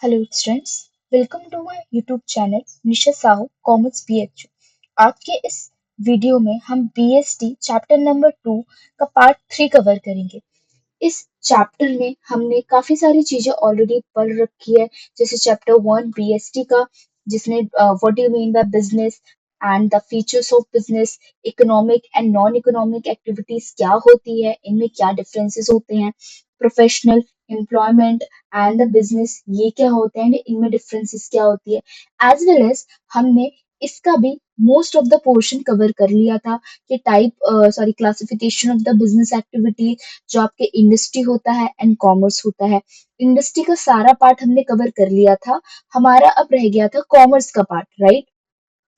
Hello students, welcome to my YouTube channel Nisha Sahu commerce BHU. आज के इस वीडियो में हम बीएसटी चैप्टर नंबर 2 का पार्ट 3 कवर करेंगे। इस चैप्टर में हमने काफी सारी चीजें ऑलरेडी पढ़ रखी है, जैसे चैप्टर 1 बीएसटी का, जिसमें what do you mean by business and the features of business, economic and non economic activities क्या होती है, इनमें क्या डिफरेंसेस होते हैं, professional employment and the business ये क्या होते हैं, इनमें डिफरेंसेस क्या होती है, एज वेल एज हमने इसका भी most of the portion cover कर लिया था कि classification of the business activity, जो आपके इंडस्ट्री होता है एंड कॉमर्स होता है। इंडस्ट्री का सारा पार्ट हमने कवर कर लिया था। हमारा अब रह गया था कॉमर्स का पार्ट, राइट।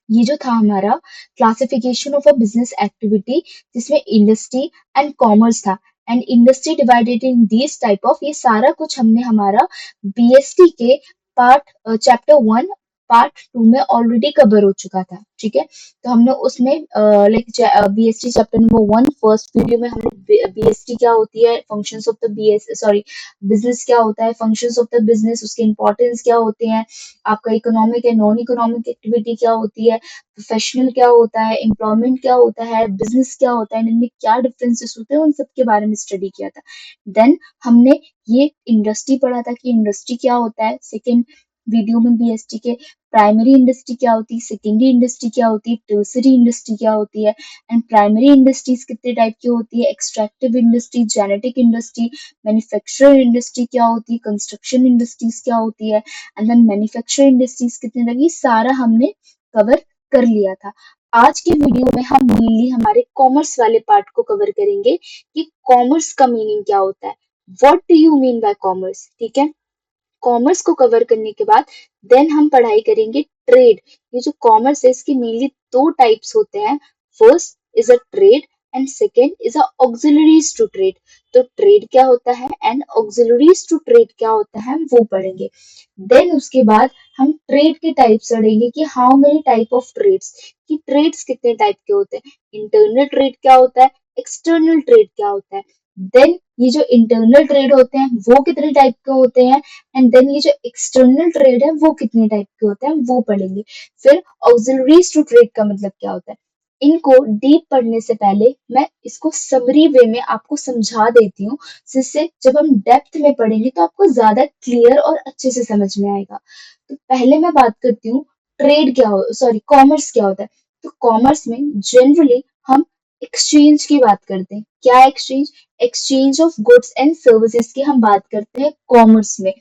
ये जो था हमारा classification of a business activity, जिसमें इंडस्ट्री एंड कॉमर्स था, and industry divided in this type of, ये सारा कुछ हमने हमारा बीएसटी के पार्ट चैप्टर 1 पार्ट 2 में ऑलरेडी कवर हो चुका था। ठीक है, तो हमने उसमें BST chapter number 1 first video में हमने बीएसटी क्या होती है, functions of the BS sorry business क्या होता है, फंक्शंस ऑफ द बिजनेस, उसके इंपॉर्टेंस क्या होते हैं, आपका economic and non economic activity क्या होती है, प्रोफेशनल क्या होता है, एम्प्लॉयमेंट क्या होता है, बिजनेस क्या होता है, इनमें क्या डिफरेंसेस होते हैं, उन सब के बारे में स्टडी किया था। देन हमने ये इंडस्ट्री पढ़ा था कि इंडस्ट्री क्या होता है। सेकेंड वीडियो में बीएसटी के प्राइमरी इंडस्ट्री क्या होती है, सेकेंडरी इंडस्ट्री क्या होती है, टर्सरी इंडस्ट्री क्या होती है, एंड प्राइमरी इंडस्ट्रीज कितने टाइप की होती है, extractive industry, genetic industry, manufacturing industry क्या होती है, कंस्ट्रक्शन इंडस्ट्रीज क्या होती है, एंड देन मैन्युफैक्चरिंग इंडस्ट्रीज कितने लगी, सारा हमने कवर कर लिया था। आज के वीडियो में हम मेनली हमारे कॉमर्स वाले पार्ट को कवर करेंगे कि कॉमर्स का मीनिंग क्या होता है, what do you mean by commerce. ठीक है, कॉमर्स को कवर करने के बाद देन हम पढ़ाई करेंगे ट्रेड। ये जो कॉमर्स है, इसके मेनली दो टाइप्स होते हैं। First is a trade and second is a auxiliaries to trade. तो ट्रेड क्या होता है एंड ऑक्सिलरीज टू ट्रेड क्या होता है, हम वो पढ़ेंगे। देन उसके बाद हम ट्रेड के टाइप्स पढ़ेंगे कि how many type of trades, कि ट्रेड्स कितने टाइप के होते हैं, इंटरनल ट्रेड क्या होता है, एक्सटर्नल ट्रेड क्या होता है। देन ये जो इंटरनल ट्रेड होते हैं वो कितने टाइप के होते हैं, एंड देन ये जो एक्सटर्नल ट्रेड है वो कितने टाइप के होते हैं, वो पढ़ेंगे। फिर ऑक्सिलरीज टू ट्रेड का मतलब क्या होता है। इनको डीप पढ़ने से पहले मैं इसको समरी वे में आपको समझा देती हूँ, जिससे जब हम डेप्थ में पढ़ेंगे तो आपको ज्यादा क्लियर और अच्छे से समझ में आएगा। तो पहले मैं बात करती हूँ ट्रेड क्या हो सॉरी कॉमर्स क्या होता है। तो कॉमर्स में जनरली हम एक्सचेंज की बात करते हैं। क्या exchange, exchange of goods and services की हम बात करते हैं कॉमर्स में।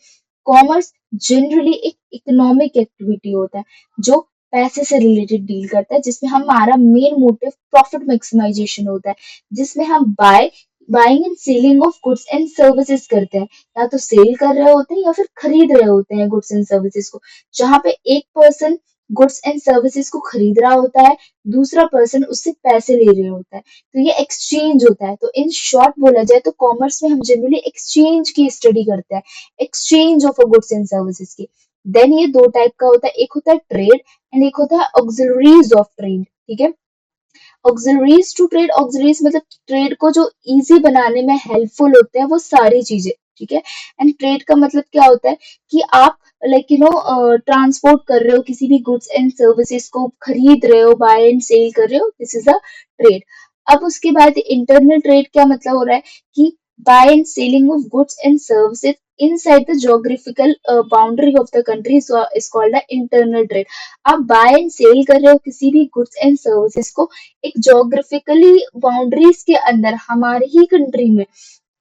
कॉमर्स जनरली एक इकोनॉमिक एक्टिविटी होता है जो पैसे से रिलेटेड डील करता है, जिसमें हमारा मेन मोटिव प्रॉफिट मैक्सिमाइजेशन होता है, जिसमें हम buying and selling of goods and services करते हैं। या तो सेल कर रहे होते हैं या फिर खरीद रहे होते हैं गुड्स एंड सर्विसेज को। जहां पे एक पर्सन गुड्स एंड सर्विसेज को खरीद रहा होता है, दूसरा पर्सन उससे पैसे ले रहे होता है, तो ये एक्सचेंज होता है। तो इन शॉर्ट बोला जाए तो कॉमर्स में हम जनरली एक्सचेंज की स्टडी करते हैं, exchange of goods and services की। देन ये दो टाइप का होता है, एक होता है ट्रेड एंड एक होता है ऑक्सिलरीज ऑफ ट्रेड। ठीक है, ऑक्सिलरीज टू ट्रेड, ऑक्सिलरीज मतलब ट्रेड को जो इजी बनाने में हेल्पफुल होते हैं वो सारी चीजें। ठीक है, एंड ट्रेड का मतलब क्या होता है कि आप ट्रांसपोर्ट कर रहे हो किसी भी गुड्स एंड सर्विसेज को, खरीद रहे हो, बाय एंड सेल कर रहे हो, दिस इज अ ट्रेड। अब उसके बाद इंटरनल ट्रेड क्या मतलब हो रहा है कि buy and selling of goods and services inside the geographical boundary of the country is called the internal trade। आप बाय एंड सेल कर रहे हो किसी भी गुड्स एंड सर्विसेज को एक जोग्राफिकली बाउंड्रीज के अंदर हमारे ही कंट्री में,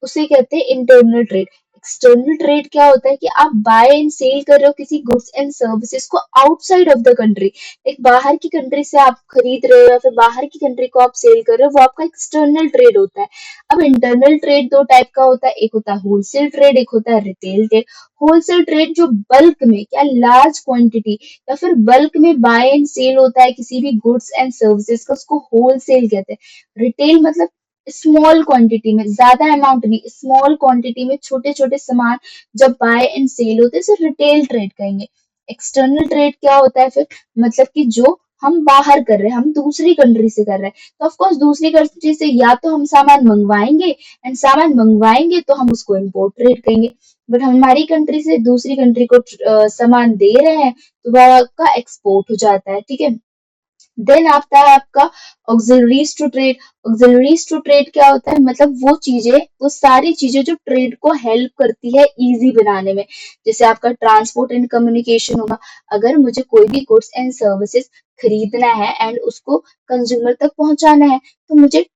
उसे कहते हैं इंटरनल ट्रेड। एक्सटर्नल ट्रेड क्या होता है कि आप बाय एंड सेल कर रहे हो किसी गुड्स एंड सर्विसेज को आउटसाइड ऑफ द कंट्री, एक बाहर की कंट्री से आप खरीद रहे हो या फिर बाहर की कंट्री को आप सेल कर रहे हो, वो आपका एक्सटर्नल ट्रेड होता है। अब इंटरनल ट्रेड दो टाइप का होता है, एक होता है होलसेल ट्रेड, एक होता है रिटेल ट्रेड। होलसेल ट्रेड जो बल्क में क्या लार्ज क्वांटिटी या फिर बल्क में बाय एंड सेल होता है किसी भी गुड्स एंड सर्विसेज का, उसको होलसेल कहते हैं। रिटेल मतलब स्मॉल क्वांटिटी में, ज्यादा अमाउंट नहीं, स्मॉल क्वांटिटी में छोटे छोटे सामान जब बाय एंड सेल होते हैं, रिटेल ट्रेड कहेंगे। एक्सटर्नल ट्रेड क्या होता है फिर, मतलब कि जो हम बाहर कर रहे हैं, हम दूसरी कंट्री से कर रहे हैं, तो ऑफ कोर्स दूसरी कंट्री से या तो हम सामान मंगवाएंगे, एंड सामान मंगवाएंगे तो हम उसको इम्पोर्ट ट्रेड कहेंगे। बट हमारी कंट्री से दूसरी कंट्री को सामान दे रहे हैं तो वह आपका एक्सपोर्ट हो जाता है, ठीक है। देन आता है आपका auxiliaries to trade. Auxiliaries to trade क्या होता है, मतलब वो चीजें, वो सारी चीजें जो ट्रेड को हेल्प करती है इजी बनाने में। जैसे आपका ट्रांसपोर्ट एंड कम्युनिकेशन होगा, अगर मुझे कोई भी गुड्स एंड सर्विसेज खरीदना है एंड उसको कंज्यूमर तक पहुंचाना है, तो मुझे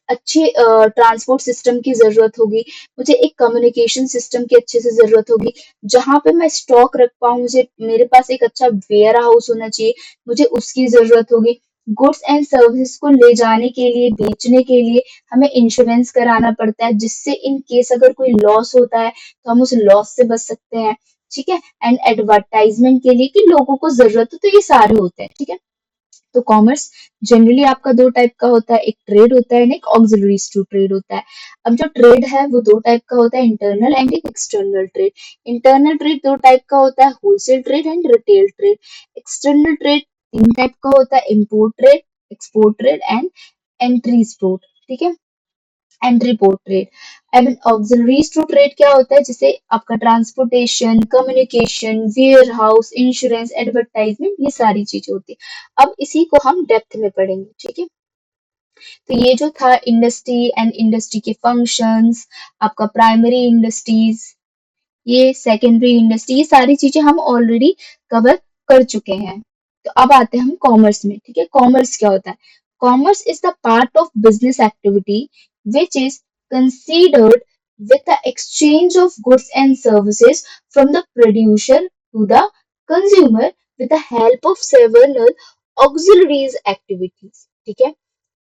अच्छे ट्रांसपोर्ट सिस्टम की जरूरत होगी, मुझे एक कम्युनिकेशन सिस्टम की अच्छे से जरूरत होगी, जहां पे मैं स्टॉक रख पाऊँ, मुझे मेरे पास एक अच्छा वेयर हाउस होना चाहिए, मुझे उसकी जरूरत होगी। गुड्स एंड सर्विसेज को ले जाने के लिए, बेचने के लिए हमें इंश्योरेंस कराना पड़ता है, जिससे इन केस अगर कोई लॉस होता है तो हम उस लॉस से बच सकते हैं, ठीक है। एंड एडवर्टाइजमेंट के लिए कि लोगों को जरूरत है, तो ये सारे होते हैं, ठीक है। तो कॉमर्स जनरली आपका दो टाइप का होता है, एक ट्रेड होता है, एक ऑक्सिलरीज टू ट्रेड होता है। अब जो ट्रेड है वो दो टाइप का होता है, इंटरनल एंड एक एक्सटर्नल ट्रेड। इंटरनल ट्रेड दो टाइप का होता है, wholesale trade and retail trade. External trade तीन टाइप का होता है, import trade, export trade and entry export, ठीक है, and report trade. And auxiliaries to trade क्या होता है, जैसे आपका transportation, communication, warehouse, insurance, advertisement, ये सारी चीजें होती है। अब इसी को हम डेप्थ में पढ़ेंगे, ठीक है। तो ये जो था इंडस्ट्री एंड इंडस्ट्री के फंक्शंस, आपका प्राइमरी इंडस्ट्रीज, ये सेकेंडरी इंडस्ट्री, ये सारी चीजें हम ऑलरेडी कवर कर चुके हैं। तो अब आते हैं हम कॉमर्स में, ठीक है। कॉमर्स क्या होता है? Commerce is the part of business activity which is considered with the exchange of goods and services from the producer to the consumer with the help of several auxiliaries activities, ठीक है।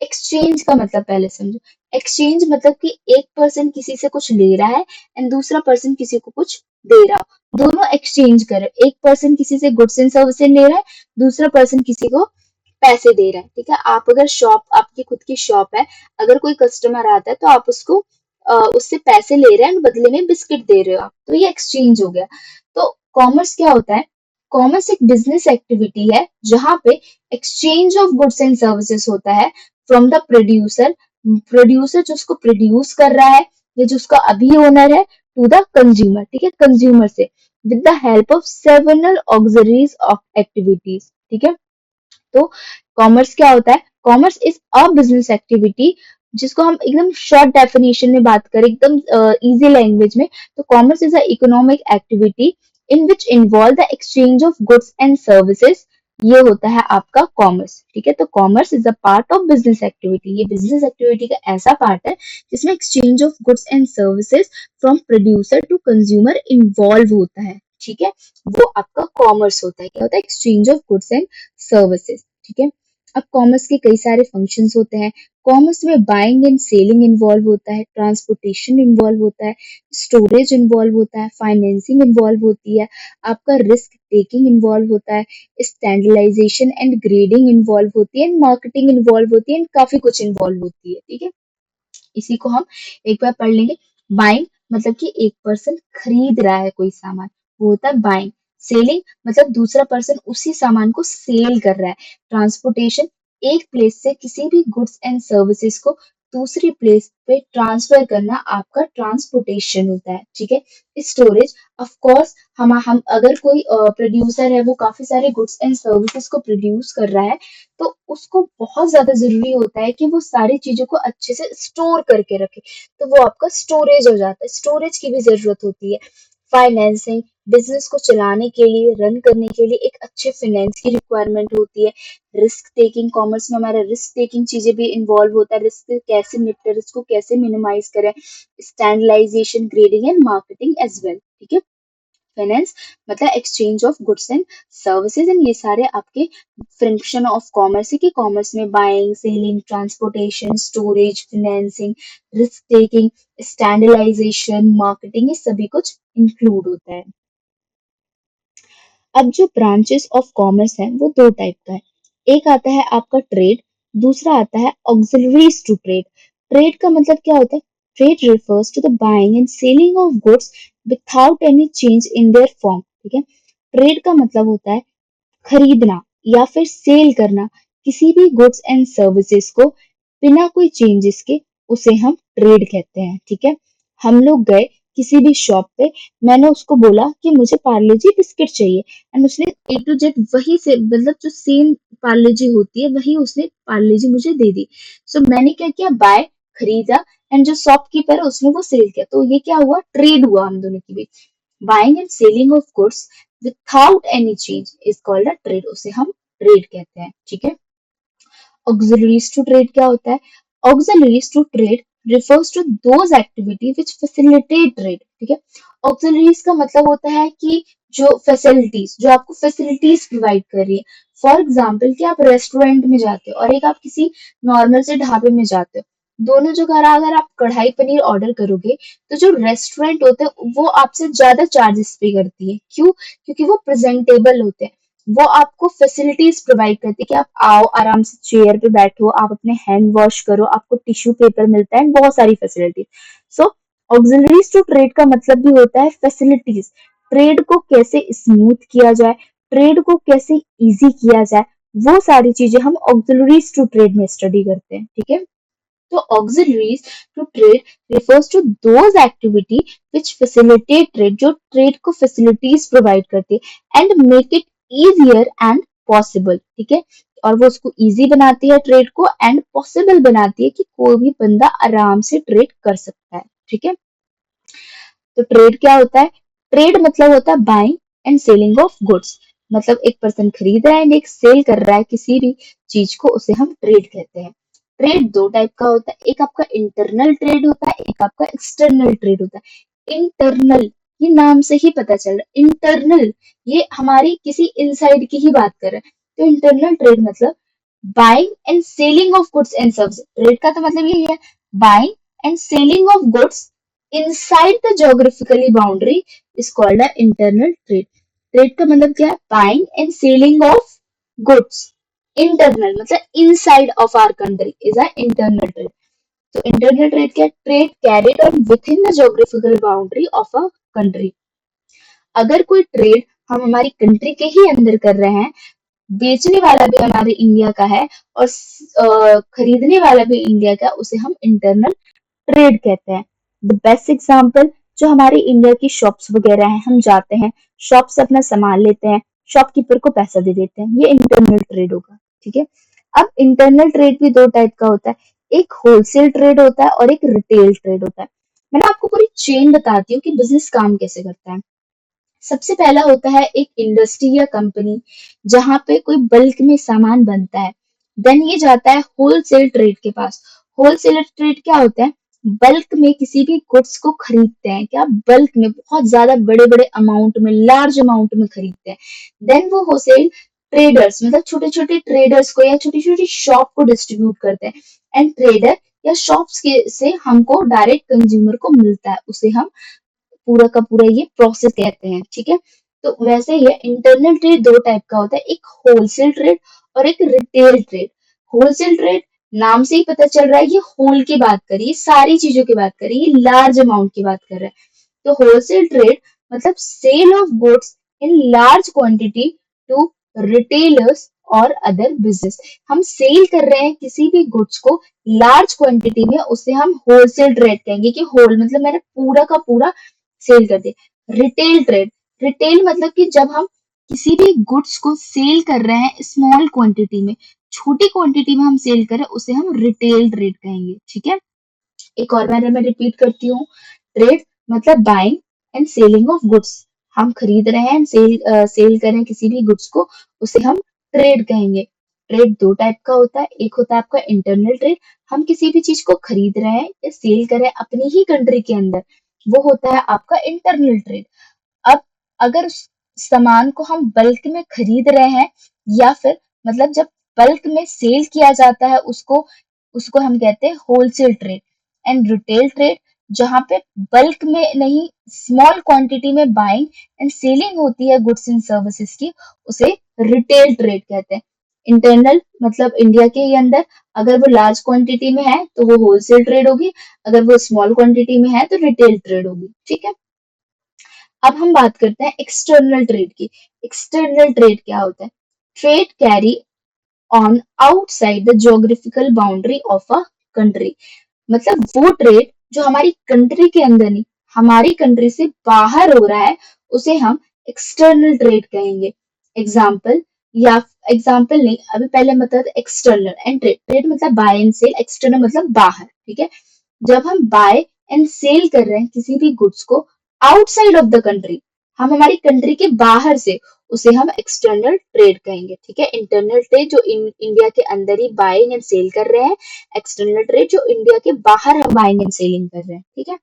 Exchange का मतलब पहले समझो। Exchange मतलब कि एक person किसी से कुछ ले रहा है एंड दूसरा पर्सन किसी को कुछ दे रहा हो, दोनों एक्सचेंज कर रहे हैं। एक पर्सन किसी से गुड्स एंड सर्विसेज ले रहा है, दूसरा पर्सन किसी को पैसे दे रहा है, ठीक है। आप अगर शॉप, आपकी खुद की शॉप है, अगर कोई कस्टमर आता है तो आप उसको उससे पैसे ले रहे हैं, बदले में बिस्किट दे रहे हो आप, तो ये एक्सचेंज हो गया। तो कॉमर्स क्या होता है? कॉमर्स एक बिजनेस एक्टिविटी है जहां पे exchange of goods and services होता है फ्रॉम द प्रोड्यूसर, प्रोड्यूसर जो उसको प्रोड्यूस कर रहा है या जो उसका अभी ओनर है, टू द कंज्यूमर, ठीक है, कंज्यूमर से, with the help of several auxiliaries of activities, ठीक है। तो कॉमर्स क्या होता है? Commerce is a business activity, जिसको हम एकदम शॉर्ट डेफिनेशन में बात करें, एकदम इजी लैंग्वेज में, तो commerce is a economic activity in which involve the exchange of goods and services, ये होता है आपका कॉमर्स, ठीक है। तो commerce is a part of business activity, ये बिजनेस एक्टिविटी का ऐसा पार्ट है जिसमें exchange of goods and services from producer to consumer involve होता है, ठीक है। वो आपका कॉमर्स होता है। क्या होता है? Exchange of goods and services, ठीक है। अब कॉमर्स के कई सारे फंक्शंस होते हैं। कॉमर्स में बाइंग एंड सेलिंग इन्वॉल्व होता है, ट्रांसपोर्टेशन इन्वॉल्व होता है, स्टोरेज इन्वॉल्व होता है, फाइनेंसिंग इन्वॉल्व होती है, आपका रिस्क टेकिंग इन्वॉल्व होता है, स्टैंडर्डाइजेशन एंड ग्रेडिंग इन्वॉल्व होती है, मार्केटिंग इन्वॉल्व होती है, एंड काफी कुछ इन्वॉल्व होती है, ठीक है। इसी को हम एक बार पढ़ लेंगे। बाइंग मतलब कि एक पर्सन खरीद रहा है कोई सामान, वो होता है बाइंग। सेलिंग मतलब दूसरा पर्सन उसी सामान को सेल कर रहा है। ट्रांसपोर्टेशन एक प्लेस से किसी भी गुड्स एंड सर्विसेज को दूसरी प्लेस पे ट्रांसफर करना आपका ट्रांसपोर्टेशन होता है, ठीक है। स्टोरेज, ऑफ कोर्स हम अगर कोई प्रोड्यूसर है, वो काफी सारे गुड्स एंड सर्विसेज को प्रोड्यूस कर रहा है, तो उसको बहुत ज्यादा जरूरी होता है कि वो सारी चीजों को अच्छे से स्टोर करके रखे, तो वो आपका स्टोरेज हो जाता है। स्टोरेज की भी जरूरत होती है। फाइनेंसिंग, बिजनेस को चलाने के लिए, रन करने के लिए एक अच्छे फाइनेंस की रिक्वायरमेंट होती है। रिस्क टेकिंग, कॉमर्स में हमारा रिस्क टेकिंग चीजें भी इन्वॉल्व होता है, रिस्क कैसे निपटे, रिस्क को कैसे मिनिमाइज करें। Standardization, grading and marketing as well, ठीक है। फाइनेंस मतलब exchange of goods and services, and ये सारे आपके फंक्शन ऑफ कॉमर्स है कि कॉमर्स में buying, selling, transportation, storage, financing, risk taking, standardization, marketing, ये सभी कुछ इंक्लूड होता है। अब जो ब्रांचेस ऑफ कॉमर्स है वो दो टाइप का है। एक आता है आपका ट्रेड, दूसरा आता है ऑक्सिलरीज टू ट्रेड। ट्रेड का मतलब क्या होता है? Trade refers to the buying and selling of goods without any change in their form, ठीक है। ट्रेड का मतलब होता है खरीदना, या फिर सेल करना किसी भी गुड्स एंड सर्विसेज को बिना कोई चेंजेस के, उसे हम ट्रेड कहते हैं। ठीक है, हम लोग गए किसी भी शॉप पे, मैंने उसको बोला कि मुझे पार्ले जी बिस्किट चाहिए, एंड उसने ए टू जेड वही से, मतलब जो सेम पार्ले जी होती है वही उसने पार्ले जी मुझे दे दी। सो मैंने क्या किया, बाय, खरीदा, एंड जो शॉपकीपर है उसने वो सेल किया, तो ये क्या हुआ, ट्रेड हुआ हम दोनों की भी। Buying and selling of goods without any change is called a trade, उसे हम ट्रेड कहते हैं। ठीक है, ऑक्सिलरीज टू ट्रेड क्या होता है, auxiliaries to trade refers to those activity which facilitate trade। ठीक है, ऑक्सिलरीज का मतलब होता है कि जो फैसिलिटीज, जो आपको फैसिलिटीज प्रोवाइड कर रही है। फॉर एग्जाम्पल कि आप रेस्टोरेंट में जाते हो और एक आप किसी नॉर्मल से ढाबे में जाते हो, दोनों जगह अगर आप कढ़ाई पनीर ऑर्डर करोगे तो जो रेस्टोरेंट होते हैं वो आपसे ज्यादा चार्जेस पे करती है। क्यों? क्योंकि वो प्रेजेंटेबल होते हैं, वो आपको फैसिलिटीज प्रोवाइड करती है कि आप आओ, आराम से चेयर पे बैठो, आप अपने हैंड वॉश करो, आपको टिश्यू पेपर मिलता है, बहुत सारी facilities. So auxiliaries to trade का मतलब भी होता है फैसिलिटीज। ट्रेड को कैसे स्मूथ किया जाए, ट्रेड को कैसे इजी किया जाए, वो सारी चीजें हम ऑक्सिलरीज टू ट्रेड में स्टडी करते हैं। ठीक है, तो auxiliaries to trade refers to those activity which facilitate trade, जो ट्रेड को facilities provide करती है and make it easier and possible। ठीक है, और वो उसको easy बनाती है ट्रेड को, and possible बनाती है कि कोई भी बंदा आराम से ट्रेड कर सकता है। ठीक है, तो ट्रेड क्या होता है, ट्रेड मतलब होता है buying and selling of goods, मतलब एक पर्सन खरीद रहा है एंड एक सेल कर रहा है किसी भी चीज को, उसे हम ट्रेड कहते हैं। ट्रेड दो टाइप का होता है, एक आपका इंटरनल ट्रेड होता है, एक आपका एक्सटर्नल ट्रेड होता है। इंटरनल, ये नाम से ही पता चल रहा है, इंटरनल ये हमारी किसी इनसाइड की ही बात कर रहा है। तो इंटरनल ट्रेड मतलब buying and selling of goods and service, trade का तो मतलब यही है, buying and selling of goods inside the geographically boundary is called a internal trade। Trade का मतलब क्या है, buying and selling of goods। internal मतलब inside of our country is a internal trade। तो internal trade क्या है, trade carried on within the geographical boundary of a country। अगर कोई ट्रेड हम हमारी कंट्री के ही अंदर कर रहे हैं, बेचने वाला भी हमारे इंडिया का है और खरीदने वाला भी इंडिया का, उसे हम इंटरनल ट्रेड कहते हैं। द बेस्ट एग्जाम्पल जो हमारे इंडिया की शॉप्स वगैरह हैं, हम जाते हैं शॉप से अपना सामान लेते हैं, शॉपकीपर को पैसा दे देते हैं, ये इंटरनल ट्रेड होगा। ठीक है, अब इंटरनल ट्रेड भी दो टाइप का होता है, एक होलसेल ट्रेड होता है और एक रिटेल ट्रेड होता है। मैं ना आपको पूरी चेन बताती हूँ कि बिजनेस काम कैसे करता है। सबसे पहला होता है एक इंडस्ट्री या कंपनी जहां पे कोई बल्क में सामान बनता है, देन ये जाता है होलसेल ट्रेड के पास। होलसेल ट्रेड क्या होता है, बल्क में किसी भी गुड्स को खरीदते हैं, क्या बल्क में बहुत ज्यादा बड़े बड़े अमाउंट में, लार्ज अमाउंट में खरीदते हैं। देन वो होलसेल ट्रेडर्स मतलब छोटे छोटे ट्रेडर्स को या छोटी छोटी शॉप को डिस्ट्रीब्यूट करते हैं, एंड ट्रेडर या शॉप्स के से हमको डायरेक्ट कंज्यूमर को मिलता है, उसे हम पूरा का पूरा ये प्रोसेस कहते हैं। ठीक है, तो वैसे ही इंटरनल ट्रेड दो टाइप का होता है, एक होलसेल ट्रेड और एक रिटेल ट्रेड। होलसेल ट्रेड नाम से ही पता चल रहा है, ये होल की बात करिए, सारी चीजों की बात करिए, लार्ज अमाउंट की बात कर रहा है। तो होलसेल ट्रेड मतलब sale of goods in large quantity to retailers और अदर बिजनेस। हम सेल कर रहे हैं किसी भी गुड्स को लार्ज क्वांटिटी में, उसे हम होलसेल ट्रेड कहेंगे कि होल मतलब मैंने पूरा का पूरा सेल कर दे। रिटेल ट्रेड, रिटेल मतलब कि जब हम किसी भी गुड्स को सेल कर रहे हैं स्मॉल क्वांटिटी में, छोटी क्वांटिटी में हम सेल कर रहे हैं, उसे हम रिटेल ट्रेड कहेंगे। ठीक है, एक और बार मैं रिपीट करती हूँ, ट्रेड मतलब buying and selling of goods, हम खरीद रहे हैं, सेल कर रहे हैं किसी भी गुड्स को, उसे हम ट्रेड कहेंगे। ट्रेड दो टाइप का होता है, एक होता है आपका इंटरनल ट्रेड, हम किसी भी चीज को खरीद रहे हैं या सेल कर रहे हैं अपनी ही कंट्री के अंदर, वो होता है आपका इंटरनल ट्रेड। अब अगर उस सामान को हम बल्क में खरीद रहे हैं या फिर मतलब जब बल्क में सेल किया जाता है उसको, उसको हम कहते हैं wholesale trade. And retail trade जहां पे बल्क में नहीं, स्मॉल क्वांटिटी में बाइंग एंड सेलिंग होती है गुड्स एंड सर्विसेज की, उसे रिटेल ट्रेड कहते हैं। इंटरनल मतलब इंडिया के ही अंदर, अगर वो लार्ज क्वांटिटी में है तो वो होलसेल ट्रेड होगी, अगर वो स्मॉल क्वांटिटी में है तो रिटेल ट्रेड होगी। ठीक है, अब हम बात करते हैं एक्सटर्नल ट्रेड की। एक्सटर्नल ट्रेड क्या होता है, trade carry on outside the geographical boundary of a country. मतलब वो ट्रेड जो हमारी कंट्री के अंदर नहीं, हमारी कंट्री से बाहर हो रहा है, उसे हम एक्सटर्नल ट्रेड कहेंगे। एग्जाम्पल या एग्जाम्पल नहीं, अभी पहले मतलब एक्सटर्नल एंड ट्रेड। ट्रेड मतलब बाय एंड सेल, एक्सटर्नल मतलब बाहर, ठीक है। जब हम बाय एंड सेल कर रहे हैं किसी भी गुड्स को आउटसाइड ऑफ द कंट्री, हम हमारी कंट्री के बाहर से, उसे हम एक्सटर्नल ट्रेड कहेंगे, ठीक है। इंटरनल ट्रेड जो इंडिया के अंदर ही बाइंग एंड सेल कर रहे हैं, एक्सटर्नल ट्रेड जो इंडिया के बाहर हम बाइंग एंड सेलिंग कर रहे हैं, ठीक है।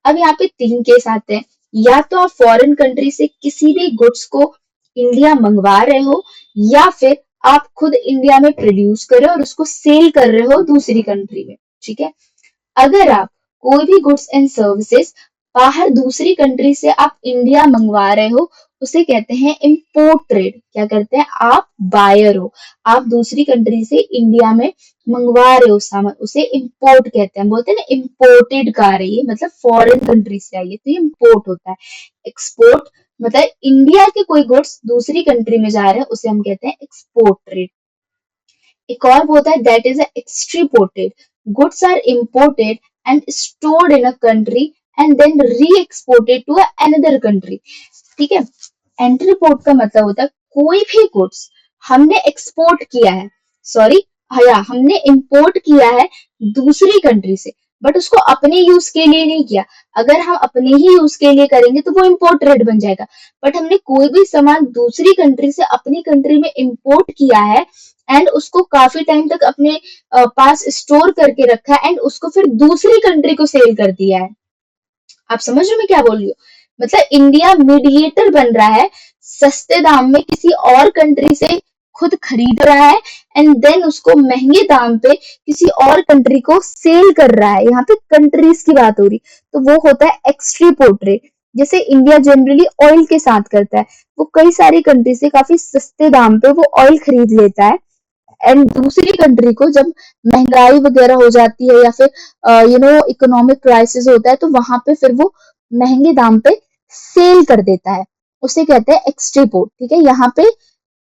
अब यहाँ पे तीन केस आते हैं। या तो आप फॉरेन कंट्री से किसी भी गुड्स को इंडिया मंगवा रहे हो, या फिर आप खुद इंडिया में प्रोड्यूस कर रहे हो और उसको सेल कर रहे हो दूसरी कंट्री में, ठीक है। अगर आप कोई भी गुड्स एंड सर्विसेज बाहर दूसरी कंट्री से आप इंडिया मंगवा रहे हो, उसे कहते हैं इम्पोर्ट ट्रेड। क्या करते हैं, आप बायर हो, आप दूसरी कंट्री से इंडिया में मंगवा रहे हो सामान, उसे इम्पोर्ट कहते हैं। बोलते हैं ना इम्पोर्टेड कार है ये, मतलब फॉरेन कंट्री से आई है, तो ये इम्पोर्ट होता है। एक्सपोर्ट मतलब इंडिया के कोई गुड्स दूसरी कंट्री में जा रहे हैं, उसे हम कहते हैं एक्सपोर्ट ट्रेड। एक और होता है that is entrepot. Goods are imported and stored in a country and then re exported to another country, ठीक है। एंट्रीपोर्ट का मतलब होता है कोई भी गुड्स हमने एक्सपोर्ट किया है, सॉरी, या हमने इंपोर्ट किया है दूसरी कंट्री से, बट उसको अपने यूज के लिए नहीं किया। अगर हम अपने ही यूज के लिए करेंगे तो वो इम्पोर्ट ट्रेड बन जाएगा। बट हमने कोई भी सामान दूसरी कंट्री से अपनी कंट्री में इंपोर्ट किया है एंड उसको काफी टाइम तक अपने पास स्टोर करके रखा है एंड उसको फिर दूसरी कंट्री को सेल कर दिया है। आप समझ रहे हो मैं क्या बोल रही हूँ? मतलब इंडिया मीडिएटर बन रहा है, सस्ते दाम में किसी और कंट्री से खुद खरीद रहा है एंड देन उसको महंगे दाम पे किसी और कंट्री को सेल कर रहा है। यहाँ पे कंट्रीज की बात हो रही, तो वो होता है एक्सट्रीपोर्ट ट्रेड। जैसे इंडिया जनरली ऑयल के साथ करता है, वो कई सारी कंट्री से काफी सस्ते दाम पे वो ऑयल खरीद लेता है एंड दूसरी कंट्री को जब महंगाई वगैरह हो जाती है या फिर इकोनॉमिक क्राइसिस होता है, तो वहां पे फिर वो महंगे दाम पे सेल कर देता है, उसे कहते हैं एक्सट्रीपोर्ट, ठीक है। यहाँ पे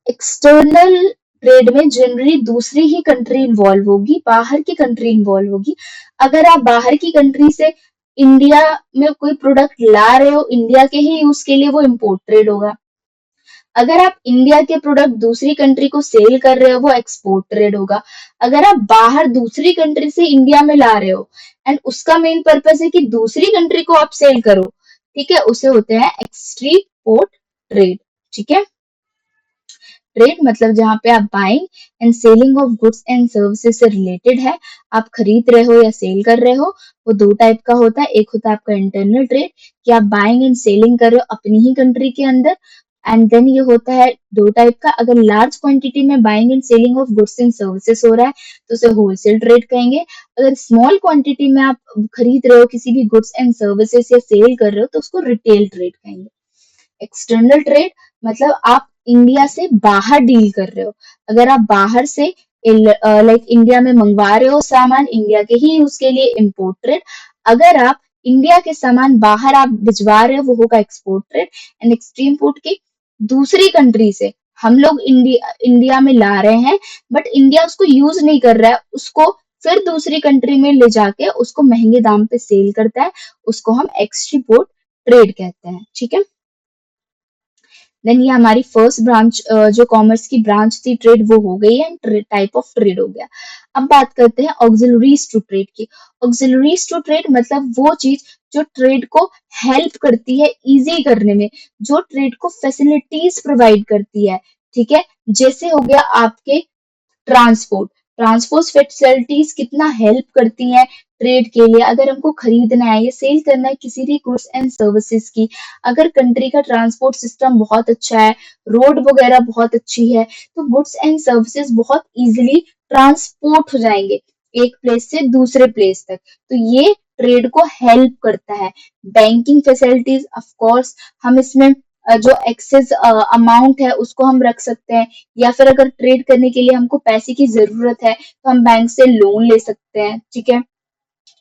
एक्सटर्नल ट्रेड में जनरली दूसरी ही कंट्री इन्वॉल्व होगी, बाहर की कंट्री इन्वॉल्व होगी। अगर आप बाहर की कंट्री से इंडिया में कोई प्रोडक्ट ला रहे हो इंडिया के ही यूज के लिए, वो इम्पोर्ट ट्रेड होगा। अगर आप इंडिया के प्रोडक्ट दूसरी कंट्री को सेल कर रहे हो, वो एक्सपोर्ट ट्रेड होगा। अगर आप बाहर दूसरी कंट्री से इंडिया में ला रहे हो एंड उसका मेन पर्पस है कि दूसरी कंट्री को आप सेल करो, ठीक है, उसे होते हैं एक्सट्रीपोर्ट ट्रेड, ठीक है। ट्रेड मतलब जहां पे आप buying and selling of goods and services से रिलेटेड है, आप खरीद रहे हो या सेल कर रहे हो, वो दो टाइप का होता है। एक होता है आपका इंटरनल ट्रेड, कि आप बाइंग एंड सेलिंग कर रहे हो अपनी ही कंट्री के अंदर, एंड देन ये होता है दो टाइप का। अगर लार्ज क्वांटिटी में buying and selling of goods and services हो रहा है, तो उसे होलसेल ट्रेड कहेंगे। अगर स्मॉल क्वांटिटी में आप खरीद रहे हो किसी भी गुड्स एंड सर्विसेज या सेल कर रहे हो, तो उसको रिटेल ट्रेड कहेंगे। एक्सटर्नल ट्रेड मतलब आप इंडिया से बाहर डील कर रहे हो। अगर आप बाहर से लाइक इंडिया में मंगवा रहे हो सामान इंडिया के ही यूज के लिए, इंपोर्ट ट्रेड। अगर आप इंडिया के सामान बाहर आप भिजवा रहे हो, वो होगा export trade. And extreme port की दूसरी कंट्री से हम लोग इंडिया में ला रहे हैं, बट इंडिया उसको यूज नहीं कर रहा है, उसको फिर दूसरी कंट्री में ले जाके उसको महंगे दाम पे सेल करता है, उसको हम एक्सट्रीपोर्ट ट्रेड कहते हैं, ठीक है। देन ये हमारी फर्स्ट ब्रांच जो कॉमर्स की ब्रांच थी ट्रेड, वो हो गई है, टाइप ऑफ ट्रेड हो गया। अब बात करते हैं ऑक्सिलरीज टू ट्रेड की। ऑक्सिलरीज टू ट्रेड मतलब वो चीज जो ट्रेड को हेल्प करती है इजी करने में, जो ट्रेड को फैसिलिटीज प्रोवाइड करती है, ठीक है। जैसे हो गया आपके ट्रांसपोर्ट, ट्रांसपोर्ट फैसिलिटीज कितना हेल्प करती हैं ट्रेड के लिए। अगर हमको खरीदना है या सेल करना है किसी भी गुड्स एंड सर्विसेज की, अगर कंट्री का ट्रांसपोर्ट सिस्टम बहुत अच्छा है, रोड वगैरह बहुत अच्छी है, तो गुड्स एंड सर्विसेज बहुत इजीली ट्रांसपोर्ट हो जाएंगे एक प्लेस से दूसरे प्लेस तक। तो ये ट्रेड को हेल्प करता है। बैंकिंग फैसिलिटीज ऑफ कोर्स, हम इसमें जो एक्सेस अमाउंट है उसको हम रख सकते हैं, या फिर अगर ट्रेड करने के लिए हमको पैसे की जरूरत है तो हम बैंक से लोन ले सकते हैं, ठीक है।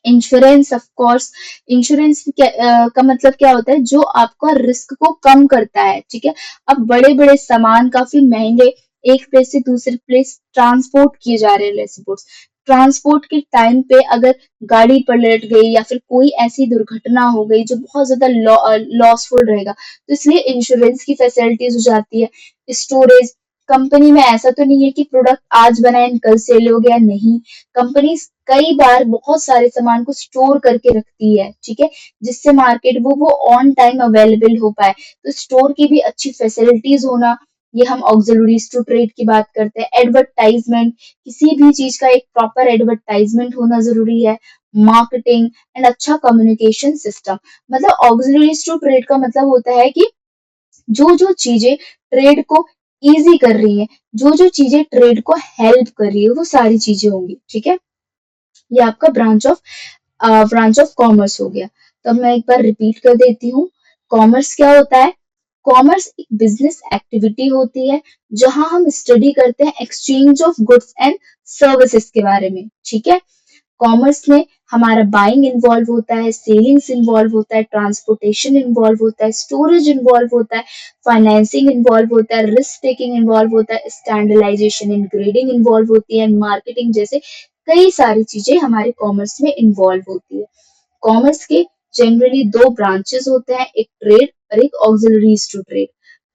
इंश्योरेंस ऑफ कोर्स, इंश्योरेंस का मतलब क्या होता है, जो आपका रिस्क को कम करता है, ठीक है। अब बड़े बड़े सामान काफी महंगे एक प्लेस से दूसरे प्लेस ट्रांसपोर्ट किए जा रहे हैं, सपोज ट्रांसपोर्ट के टाइम पे अगर गाड़ी पलट गई या फिर कोई ऐसी दुर्घटना हो गई जो बहुत ज्यादा लॉसफुल रहेगा, तो इसलिए इंश्योरेंस की फैसिलिटीज हो जाती है। स्टोरेज, कंपनी में ऐसा तो नहीं है कि प्रोडक्ट आज बनाए कल सेल हो गया, नहीं। कंपनी कई बार बहुत सारे सामान को स्टोर करके रखती है, ठीक है, जिससे मार्केट वो ऑन टाइम अवेलेबल हो पाए। तो स्टोर की भी अच्छी फैसिलिटीज होना, ये हम ऑक्सिलरीज टू ट्रेड की बात करते हैं। एडवर्टाइजमेंट, किसी भी चीज का एक प्रॉपर एडवर्टाइजमेंट होना जरूरी है। मार्केटिंग एंड अच्छा कम्युनिकेशन सिस्टम, मतलब ऑक्सिलरीज टू ट्रेड का मतलब होता है कि जो जो चीजें ट्रेड को इजी कर रही है, जो जो चीजें ट्रेड को हेल्प कर रही है, वो सारी चीजें होंगी, ठीक है। ये आपका ब्रांच ऑफ कॉमर्स हो गया। तो अब मैं एक बार रिपीट कर देती हूँ, कॉमर्स क्या होता है। कॉमर्स एक बिजनेस एक्टिविटी होती है जहां हम स्टडी करते हैं exchange of goods and services के बारे में, ठीक है। कॉमर्स में हमारा बाइंग इन्वॉल्व होता है, सेलिंग्स इन्वॉल्व होता है, ट्रांसपोर्टेशन इन्वॉल्व होता है, स्टोरेज इन्वॉल्व होता है, फाइनेंसिंग इन्वॉल्व होता है, रिस्क टेकिंग इन्वॉल्व होता है, स्टैंडर्डाइजेशन एंड ग्रेडिंग इन्वॉल्व होती है, मार्केटिंग जैसे कई सारी चीजें हमारे कॉमर्स में इन्वॉल्व होती है। कॉमर्स के जनरली दो ब्रांचेस होते हैं, एक ट्रेड और एक ऑक्सिलरीज टू ट्रेड।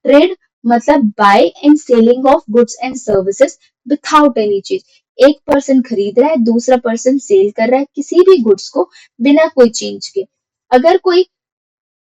ट्रेड मतलब buy and selling of goods and services without any चीज। एक पर्सन खरीद रहा है, दूसरा पर्सन सेल कर रहा है किसी भी गुड्स को बिना कोई चेंज के। अगर कोई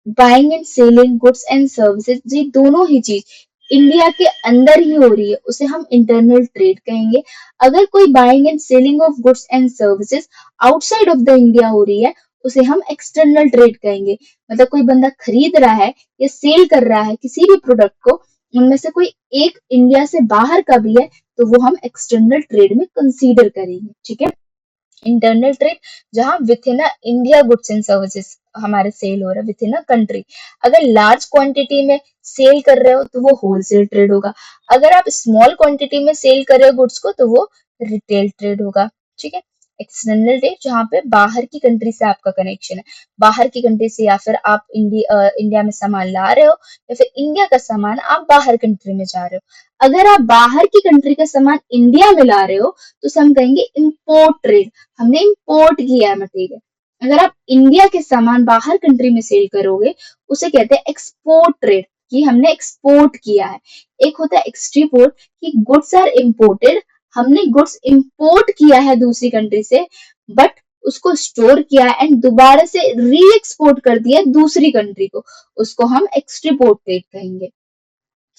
buying and selling goods and services, ये दोनों ही चीज इंडिया के अंदर ही हो रही है, उसे हम इंटरनल ट्रेड कहेंगे। अगर कोई buying and selling of goods and services outside of the India हो रही है, उसे हम एक्सटर्नल ट्रेड कहेंगे। मतलब कोई बंदा खरीद रहा है या सेल कर रहा है किसी भी प्रोडक्ट को, उनमें से कोई एक इंडिया से बाहर का भी है, तो वो हम एक्सटर्नल ट्रेड में कंसीडर करेंगे, ठीक है। इंटरनल ट्रेड, जहां with in India goods and services हमारे सेल हो रहा है विथ इन कंट्री। अगर लार्ज क्वांटिटी में सेल कर रहे हो तो वो होलसेल ट्रेड होगा। अगर आप स्मॉल क्वांटिटी में सेल कर रहे हो गुड्स को, तो वो रिटेल ट्रेड होगा, ठीक है। एक्सटर्नल ट्रेड, जहाँ पे बाहर की कंट्री से आपका कनेक्शन है, बाहर की कंट्री से, या फिर आप इंडिया में सामान ला रहे हो, या फिर इंडिया का सामान आप बाहर कंट्री में जा रहे हो। अगर आप बाहर की कंट्री का सामान इंडिया में ला रहे हो, तो उसे हम कहेंगे इम्पोर्ट ट्रेड, हमने इम्पोर्ट किया है मटेरियल। अगर आप इंडिया के सामान बाहर कंट्री में सेल करोगे, उसे कहते हैं एक्सपोर्ट ट्रेड, कि हमने एक्सपोर्ट किया है। एक होता है एक्सट्रीपोर्ट, कि गुड्स आर इम्पोर्टेड, हमने गुड्स इम्पोर्ट किया है दूसरी कंट्री से, बट उसको स्टोर किया है एंड दोबारा से री एक्सपोर्ट कर दिया दूसरी कंट्री को, उसको हम एक्सट्रीपोर्ट ट्रेड कहेंगे,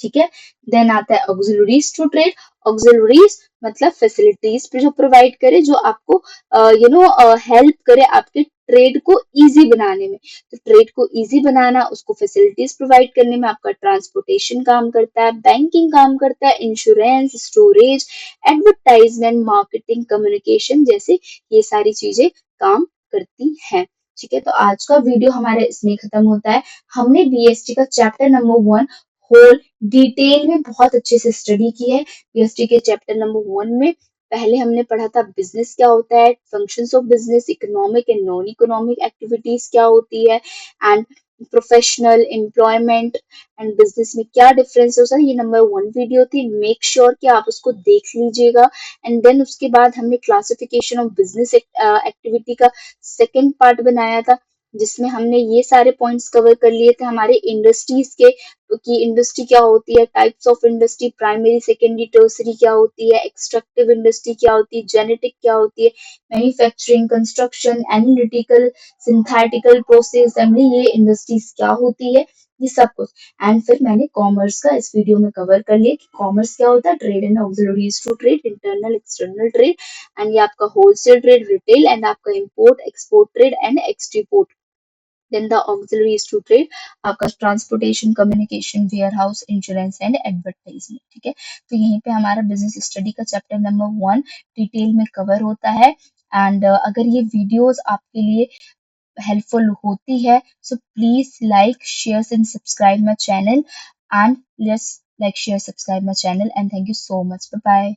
ठीक है। देन आता है ऑक्सिलरीज टू ट्रेड। ऑक्सिलरीज मतलब फैसिलिटीज जो प्रोवाइड करे, जो आपको हेल्प करे आपके ट्रेड को इजी बनाने में। तो ट्रेड को इजी बनाना, उसको फैसिलिटीज प्रोवाइड करने में आपका ट्रांसपोर्टेशन काम करता है, बैंकिंग काम करता है, insurance, storage, advertisement, marketing, communication जैसे ये सारी चीजें काम करती हैं, ठीक है। तो आज का वीडियो हमारा इसमें खत्म होता है। हमने बीएसटी का चैप्टर नंबर 1 होल डिटेल में बहुत अच्छे से स्टडी की है। बीएसटी के चैप्टर नंबर 1 में पहले हमने पढ़ा था बिजनेस क्या होता है, functions of business, economic and non economic activities क्या होती है, and professional employment and business में क्या डिफरेंस होता है। ये नंबर 1 वीडियो थी, मेक श्योर कि आप उसको देख लीजिएगा। एंड देन उसके बाद हमने क्लासिफिकेशन ऑफ बिजनेस एक्टिविटी का सेकेंड पार्ट बनाया था, जिसमें हमने ये सारे पॉइंट्स कवर कर लिए थे हमारे इंडस्ट्रीज के, कि इंडस्ट्री क्या होती है, types of industry, primary, secondary, tertiary क्या होती है, एक्सट्रैक्टिव इंडस्ट्री क्या होती है, जेनेटिक क्या होती है, manufacturing, construction, analytical, synthetical, process assembly, ये इंडस्ट्रीज क्या होती है, ये सब कुछ। एंड फिर मैंने कॉमर्स का इस वीडियो में कवर कर लिया कि कॉमर्स क्या होता है, trade and auxiliaries to trade, internal external trade, and ये आपका होलसेल ट्रेड, रिटेल, एंड आपका import export trade and entrepot. Then the auxiliaries to trade, आपका transportation, communication, warehouse, insurance and advertisement, ठीक है। तो यहीं पे हमारा बिजनेस स्टडी का चैप्टर नंबर 1 डिटेल में कवर होता है। एंड अगर ये वीडियोस आपके लिए हेल्पफुल होती है, so please like, share and subscribe my channel, and let's like, share, subscribe my channel, and thank you so much, bye bye.